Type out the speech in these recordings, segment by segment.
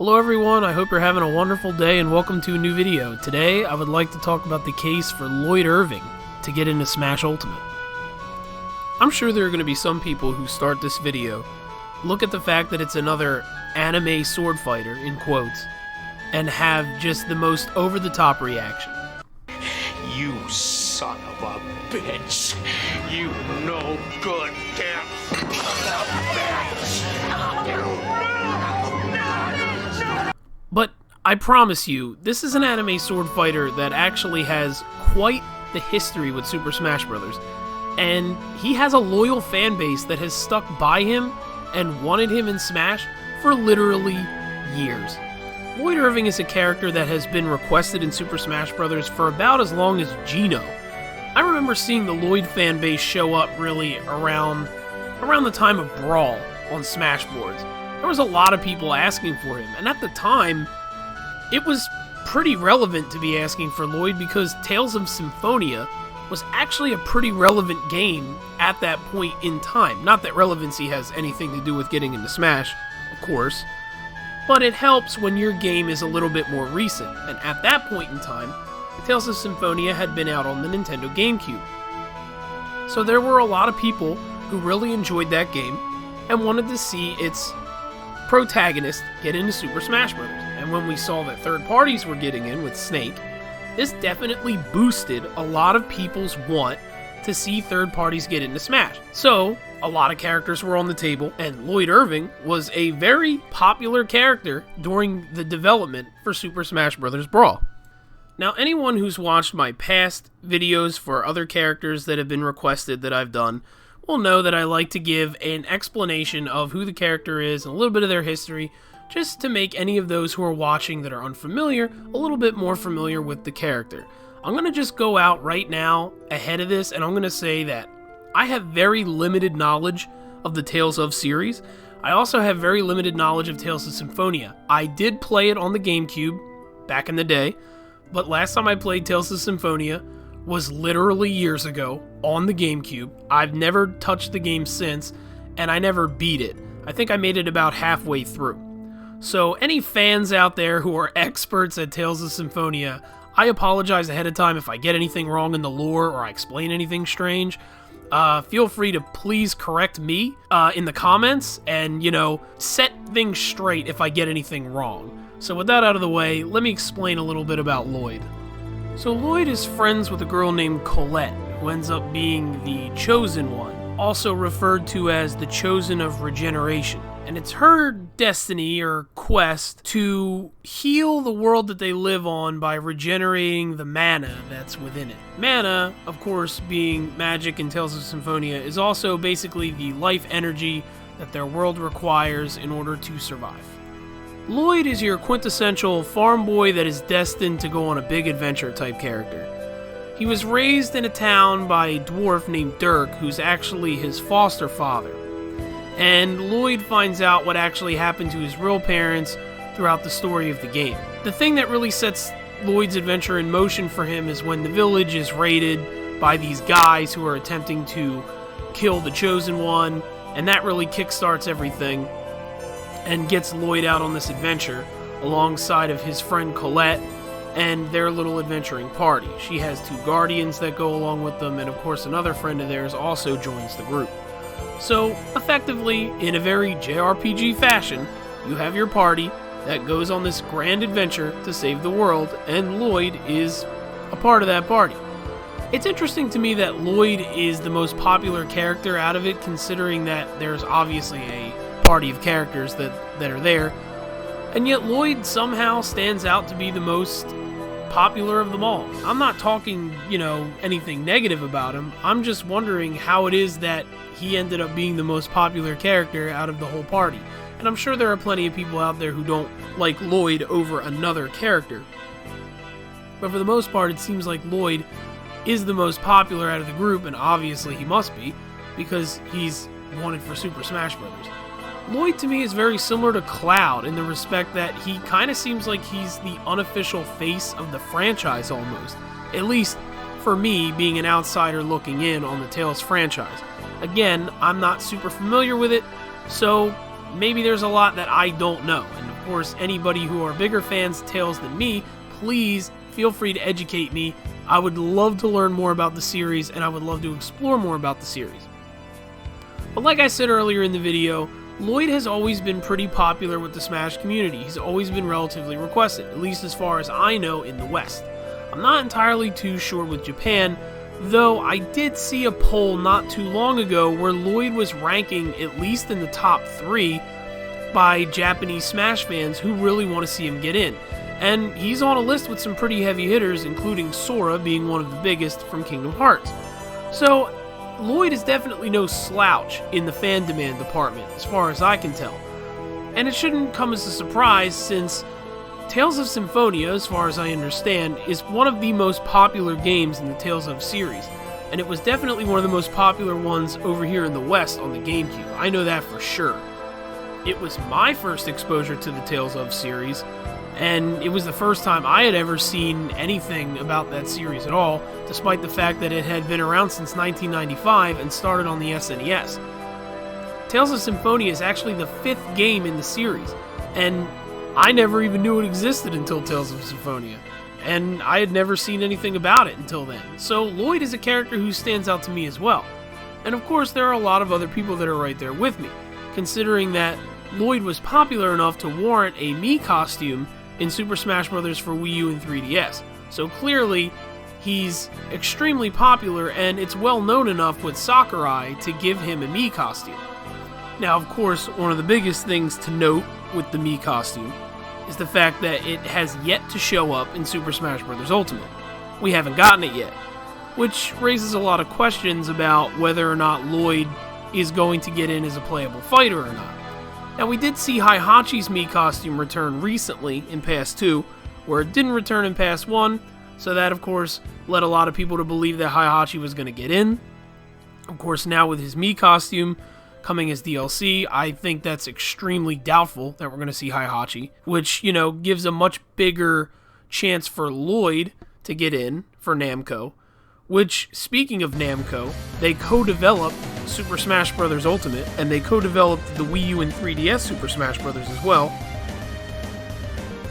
Hello everyone, I hope you're having a wonderful day and welcome to a new video. Today I would like to talk about the case for Lloyd Irving to get into Smash Ultimate. I'm sure there are going to be some people who start this video, look at the fact that it's another anime sword fighter, in quotes, and have just the most over-the-top reaction. You son of a bitch! You no good damn bitch! But I promise you, this is an anime sword fighter that actually has quite the history with Super Smash Bros. And he has a loyal fan base that has stuck by him and wanted him in Smash for literally years. Lloyd Irving is a character that has been requested in Super Smash Bros. For about as long as Geno. I remember seeing the Lloyd fan base show up really around the time of Brawl on Smash boards. There was a lot of people asking for him, and at the time, it was pretty relevant to be asking for Lloyd because Tales of Symphonia was actually a pretty relevant game at that point in time. Not that relevancy has anything to do with getting into Smash, of course, but it helps when your game is a little bit more recent, and at that point in time, Tales of Symphonia had been out on the Nintendo GameCube. So there were a lot of people who really enjoyed that game and wanted to see its protagonist get into Super Smash Bros. And when we saw that third parties were getting in with Snake, this definitely boosted a lot of people's want to see third parties get into Smash. So, a lot of characters were on the table, and Lloyd Irving was a very popular character during the development for Super Smash Bros. Brawl. Now, anyone who's watched my past videos for other characters that have been requested that I've done will know that I like to give an explanation of who the character is and a little bit of their history, just to make any of those who are watching that are unfamiliar a little bit more familiar with the character. I'm going to just go out right now ahead of this, and I'm going to say that I have very limited knowledge of the Tales of series. I also have very limited knowledge of Tales of Symphonia. I did play it on the GameCube back in the day, but last time I played Tales of Symphonia was literally years ago on the GameCube. I've never touched the game since, and I never beat it. I think I made it about halfway through. So any fans out there who are experts at Tales of Symphonia, I apologize ahead of time if I get anything wrong in the lore or I explain anything strange. Feel free to please correct me in the comments and, set things straight if I get anything wrong. So with that out of the way, let me explain a little bit about Lloyd. So Lloyd is friends with a girl named Colette, who ends up being the Chosen One, also referred to as the Chosen of Regeneration. And it's her destiny or quest to heal the world that they live on by regenerating the mana that's within it. Mana, of course, being magic in Tales of Symphonia, is also basically the life energy that their world requires in order to survive. Lloyd is your quintessential farm boy that is destined to go on a big adventure type character. He was raised in a town by a dwarf named Dirk, who's actually his foster father. And Lloyd finds out what actually happened to his real parents throughout the story of the game. The thing that really sets Lloyd's adventure in motion for him is when the village is raided by these guys who are attempting to kill the Chosen One, and that really kickstarts everything and gets Lloyd out on this adventure alongside of his friend Colette and their little adventuring party. She has two guardians that go along with them, and of course another friend of theirs also joins the group. So, effectively, in a very JRPG fashion, you have your party that goes on this grand adventure to save the world, and Lloyd is a part of that party. It's interesting to me that Lloyd is the most popular character out of it, considering that there's obviously a party of characters that are there, and yet Lloyd somehow stands out to be the most popular of them all. I'm not talking, anything negative about him. I'm just wondering how it is that he ended up being the most popular character out of the whole party. And I'm sure there are plenty of people out there who don't like Lloyd over another character. But for the most part, it seems like Lloyd is the most popular out of the group, and obviously he must be, because he's wanted for Super Smash Bros. Lloyd to me is very similar to Cloud in the respect that he kind of seems like he's the unofficial face of the franchise almost. At least for me, being an outsider looking in on the Tales franchise. Again, I'm not super familiar with it, so maybe there's a lot that I don't know. And of Of course, anybody who are bigger fans of Tales than me, please feel free to educate me. I would love to learn more about the series, and I would love to explore more about the series. But like I said earlier in the video, Lloyd has always been pretty popular with the Smash community. He's always been relatively requested, at least as far as I know in the West. I'm not entirely too sure with Japan, though I did see a poll not too long ago where Lloyd was ranking at least in the top 3 by Japanese Smash fans who really want to see him get in. And he's on a list with some pretty heavy hitters, including Sora being one of the biggest from Kingdom Hearts. So, Lloyd is definitely no slouch in the fan demand department, as far as I can tell. And it shouldn't come as a surprise, since Tales of Symphonia, as far as I understand, is one of the most popular games in the Tales of series. And it was definitely one of the most popular ones over here in the West on the GameCube. I know that for sure. It was my first exposure to the Tales of series, and it was the first time I had ever seen anything about that series at all, despite the fact that it had been around since 1995 and started on the SNES. Tales of Symphonia is actually the 5th game in the series, and I never even knew it existed until Tales of Symphonia, and I had never seen anything about it until then. So Lloyd is a character who stands out to me as well. And of course there are a lot of other people that are right there with me, considering that Lloyd was popular enough to warrant a Mii costume in Super Smash Bros. For Wii U and 3DS. So clearly, he's extremely popular, and it's well known enough with Sakurai to give him a Mii costume. Now, of course, one of the biggest things to note with the Mii costume is the fact that it has yet to show up in Super Smash Bros. Ultimate. We haven't gotten it yet, which raises a lot of questions about whether or not Lloyd is going to get in as a playable fighter or not. Now, we did see Heihachi's Mii costume return recently in Pass 2, where it didn't return in Pass 1, so that, of course, led a lot of people to believe that Heihachi was going to get in. Of course, now with his Mii costume coming as DLC, I think that's extremely doubtful that we're going to see Heihachi, which, gives a much bigger chance for Lloyd to get in for Namco, which, speaking of Namco, they co-developed Super Smash Bros. Ultimate, and they co-developed the Wii U and 3DS Super Smash Bros. As well.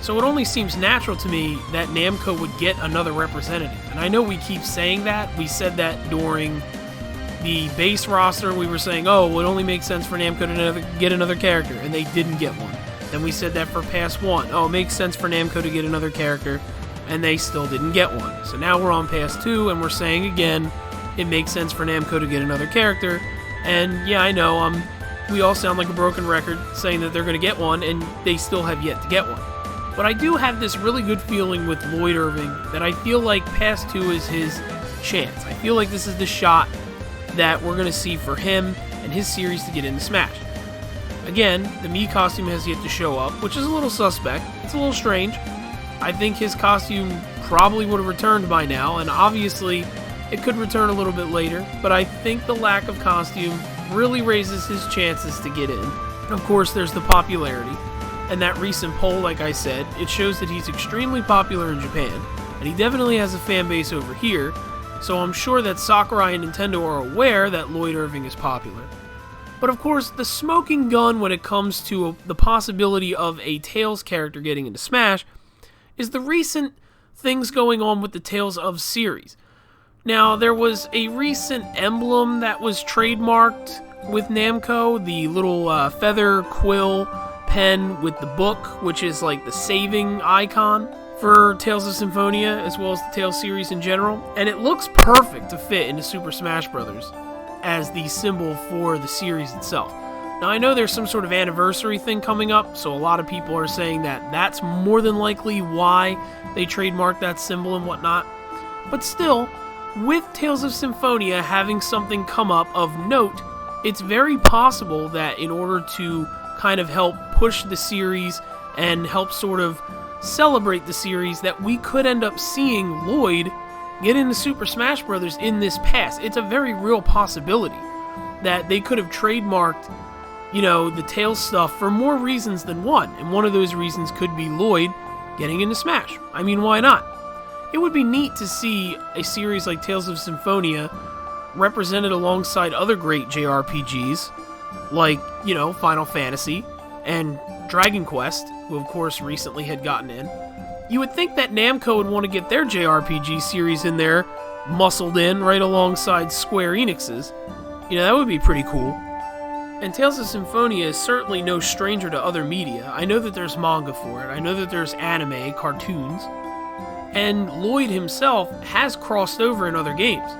So it only seems natural to me that Namco would get another representative. And I know we keep saying that. We said that during the base roster. We were saying, oh, it only makes sense for Namco to get another character, and they didn't get one. Then we said that for Pass 1. Oh, it makes sense for Namco to get another character, and they still didn't get one. So now we're on Pass 2, and we're saying again, it makes sense for Namco to get another character. And yeah, I know, we all sound like a broken record saying that they're going to get one, and they still have yet to get one. But I do have this really good feeling with Lloyd Irving that I feel like Pass 2 is his chance. I feel like this is the shot that we're going to see for him and his series to get into Smash. Again, the Mii costume has yet to show up, which is a little suspect. It's a little strange. I think his costume probably would have returned by now, and obviously it could return a little bit later, but I think the lack of costume really raises his chances to get in. And of course, there's the popularity, and that recent poll, like I said, it shows that he's extremely popular in Japan, and he definitely has a fan base over here, so I'm sure that Sakurai and Nintendo are aware that Lloyd Irving is popular. But of course, the smoking gun when it comes to the possibility of a Tales character getting into Smash is the recent things going on with the Tales of series. Now, there was a recent emblem that was trademarked with Namco, the little feather quill pen with the book, which is like the saving icon for Tales of Symphonia, as well as the Tales series in general. And it looks perfect to fit into Super Smash Bros. As the symbol for the series itself. Now, I know there's some sort of anniversary thing coming up, so a lot of people are saying that that's more than likely why they trademarked that symbol and whatnot. But still, with Tales of Symphonia having something come up of note, it's very possible that in order to kind of help push the series and help sort of celebrate the series, that we could end up seeing Lloyd get into Super Smash Bros. In this pass. It's a very real possibility that they could have trademarked, the Tales stuff for more reasons than one, and one of those reasons could be Lloyd getting into Smash. I mean, why not? It would be neat to see a series like Tales of Symphonia represented alongside other great JRPGs, like, Final Fantasy and Dragon Quest, who of course recently had gotten in. You would think that Namco would want to get their JRPG series in there, muscled in right alongside Square Enix's. That would be pretty cool. And Tales of Symphonia is certainly no stranger to other media. I know that there's manga for it. I know that there's anime, cartoons. And Lloyd himself has crossed over in other games.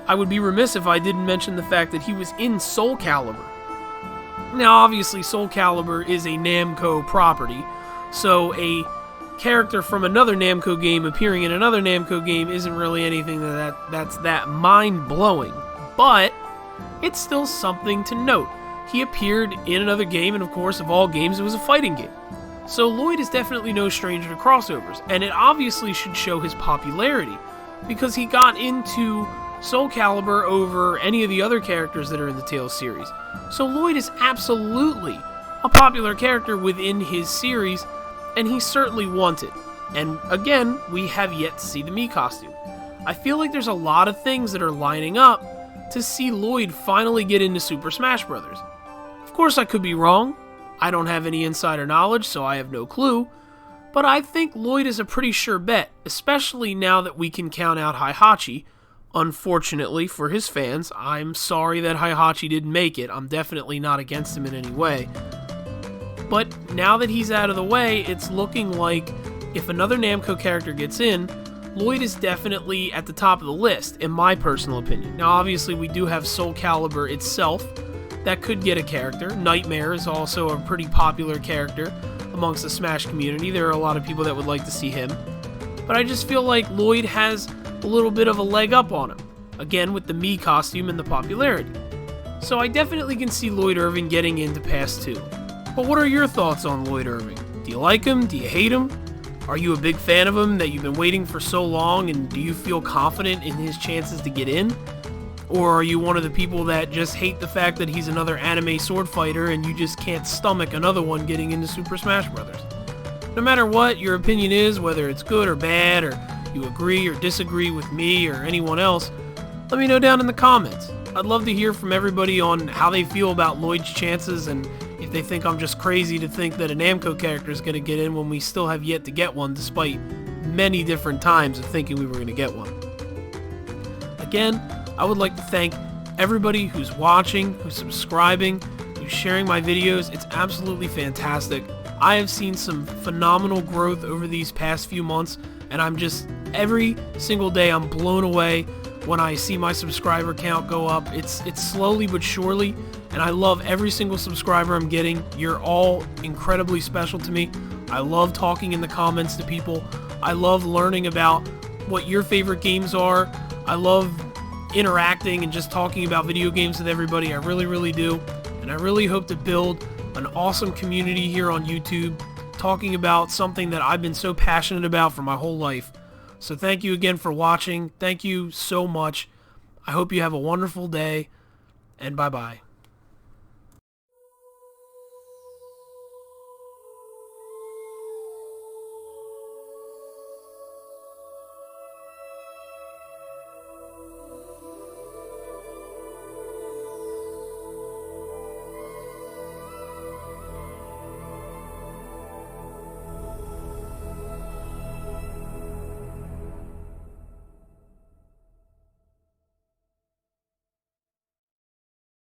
I would be remiss if I didn't mention the fact that he was in Soul Calibur. Now, obviously, Soul Calibur is a Namco property, so a character from another Namco game appearing in another Namco game isn't really anything that's that mind-blowing. But it's still something to note. He appeared in another game, and of course, of all games, it was a fighting game. So Lloyd is definitely no stranger to crossovers, and it obviously should show his popularity, because he got into Soul Calibur over any of the other characters that are in the Tales series. So Lloyd is absolutely a popular character within his series, and he's certainly wanted. And again, we have yet to see the Mii costume. I feel like there's a lot of things that are lining up to see Lloyd finally get into Super Smash Bros. Of course, I could be wrong. I don't have any insider knowledge, so I have no clue. But I think Lloyd is a pretty sure bet, especially now that we can count out Heihachi. Unfortunately for his fans, I'm sorry that Heihachi didn't make it. I'm definitely not against him in any way. But now that he's out of the way, it's looking like if another Namco character gets in, Lloyd is definitely at the top of the list, in my personal opinion. Now, obviously, we do have Soul Calibur itself that could get a character. Nightmare is also a pretty popular character amongst the Smash community. There are a lot of people that would like to see him. But I just feel like Lloyd has a little bit of a leg up on him, again with the Mii costume and the popularity. So I definitely can see Lloyd Irving getting into Pass 2. But what are your thoughts on Lloyd Irving? Do you like him? Do you hate him? Are you a big fan of him that you've been waiting for so long, and do you feel confident in his chances to get in? Or are you one of the people that just hate the fact that he's another anime sword fighter and you just can't stomach another one getting into Super Smash Bros.? No matter what your opinion is, whether it's good or bad, or you agree or disagree with me or anyone else, let me know down in the comments. I'd love to hear from everybody on how they feel about Lloyd's chances, and if they think I'm just crazy to think that a Namco character is going to get in when we still have yet to get one, despite many different times of thinking we were going to get one. Again, I would like to thank everybody who's watching, who's subscribing, who's sharing my videos. It's absolutely fantastic. I have seen some phenomenal growth over these past few months, and I'm just, every single day I'm blown away when I see my subscriber count go up. It's slowly but surely, and I love every single subscriber I'm getting. You're all incredibly special to me. I love talking in the comments to people. I love learning about what your favorite games are. I love interacting and just talking about video games with everybody. I really, really do. And I really hope to build an awesome community here on YouTube, talking about something that I've been so passionate about for my whole life. So thank you again for watching. Thank you so much. I hope you have a wonderful day, and bye-bye.